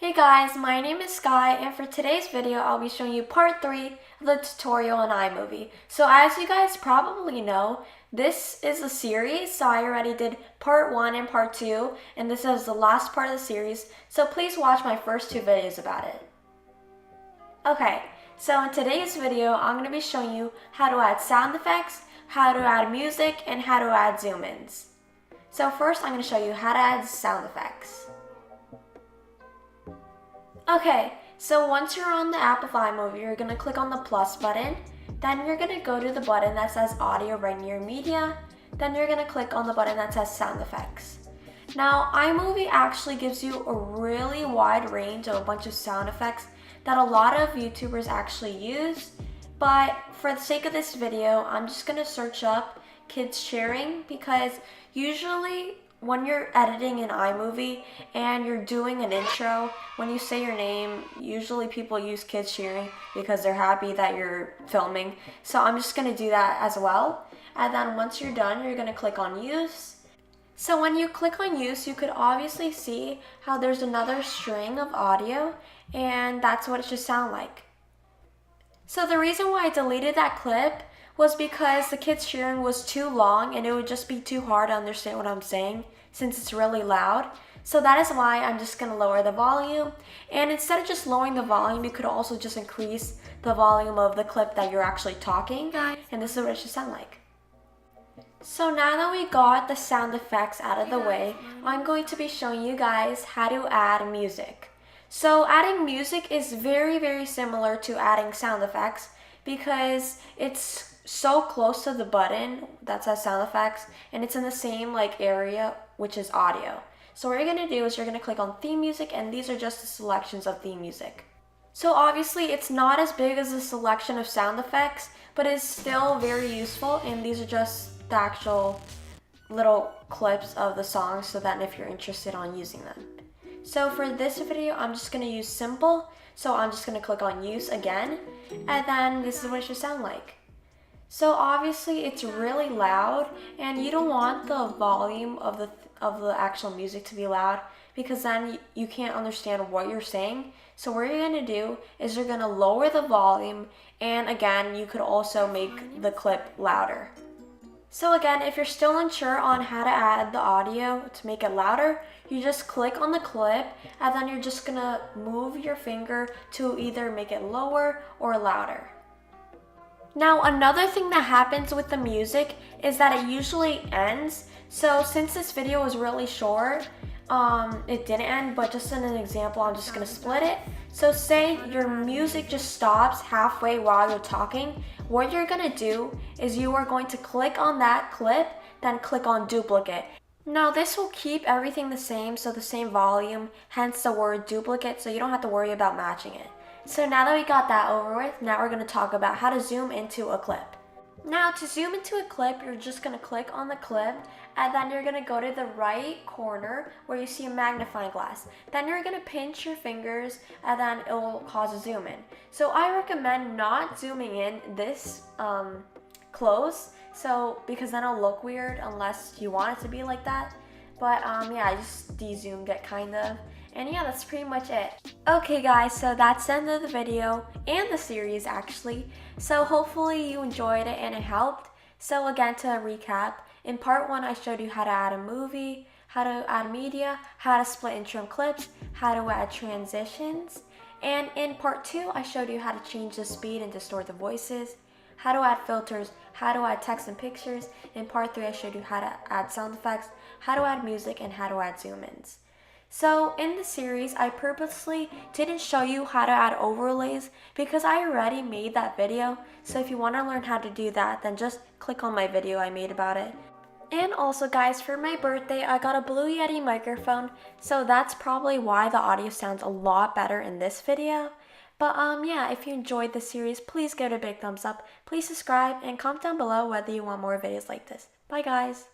Hey guys, my name is Sky, and for today's video I'll be showing you part 3 of the tutorial on iMovie. So as you guys probably know, this is a series, so I already did part 1 and part 2, and this is the last part of the series, so please watch my first 2 videos about it. Okay, so in today's video I'm going to be showing you how to add sound effects, how to add music, and how to add zoom-ins. So first I'm going to show you how to add sound effects. Okay, so once you're on the app of iMovie, you're going to click on the plus button. Then you're going to go to the button that says audio right near media. Then you're going to click on the button that says sound effects. Now, iMovie actually gives you a really wide range of a bunch of sound effects that a lot of YouTubers actually use. But for the sake of this video, I'm just going to search up kids cheering because usually when you're editing in iMovie and you're doing an intro, when you say your name, usually people use kids cheering because they're happy that you're filming. So I'm just gonna do that as well. And then once you're done, you're gonna click on use. So when you click on use, you could obviously see how there's another string of audio, and that's what it should sound like. So the reason why I deleted that clip was because the kids cheering was too long and it would just be too hard to understand what I'm saying since it's really loud. So that is why I'm just going to lower the volume, and instead of just lowering the volume, you could also just increase the volume of the clip that you're actually talking, and this is what it should sound like. So now that we got the sound effects out of the way, I'm going to be showing you guys how to add music. So adding music is very similar to adding sound effects because it's so close to the button that says sound effects, and it's in the same area, which is audio. So what you're going to do is you're going to click on theme music, and these are just the selections of theme music. So obviously it's not as big as the selection of sound effects, but it's still very useful, and these are just the actual little clips of the songs so that if you're interested on using them. So for this video, I'm just going to use simple. So I'm just going to click on use again, and then this is what it should sound like. So obviously it's really loud, and you don't want the volume of the actual music to be loud because then you can't understand what you're saying. So what you're going to do is you're going to lower the volume, and again, you could also make the clip louder. So again, if you're still unsure on how to add the audio to make it louder, you just click on the clip, and then you're just going to move your finger to either make it lower or louder. Now, another thing that happens with the music is that it usually ends. So since this video was really short, it didn't end, but just in an example, I'm just gonna split it. So say your music just stops halfway while you're talking. What you're gonna do is you are going to click on that clip, then click on duplicate. Now this will keep everything the same, so the same volume, hence the word duplicate, so you don't have to worry about matching it. So now that we got that over with, now we're going to talk about how to zoom into a clip. Now to zoom into a clip, you're just going to click on the clip, and then you're going to go to the right corner where you see a magnifying glass. Then you're going to pinch your fingers, and then it will cause a zoom in. So I recommend not zooming in this close, because then it'll look weird unless you want it to be like that. But yeah, I just de-zoomed it kind of. And yeah, that's pretty much it. Okay guys, so that's the end of the video and the series actually. So hopefully you enjoyed it and it helped. So again, to recap, in part 1 I showed you how to add a movie, how to add media, how to split intro and clips, how to add transitions. And in part 2 I showed you how to change the speed and distort the voices, how to add filters, how to add text and pictures. In part 3 I showed you how to add sound effects, how to add music, and how to add zoom-ins. So in the series, I purposely didn't show you how to add overlays because I already made that video. So if you want to learn how to do that, then just click on my video I made about it. And also guys, for my birthday, I got a Blue Yeti microphone. So that's probably why the audio sounds a lot better in this video. But yeah, if you enjoyed the series, please give it a big thumbs up. Please subscribe and comment down below whether you want more videos like this. Bye guys.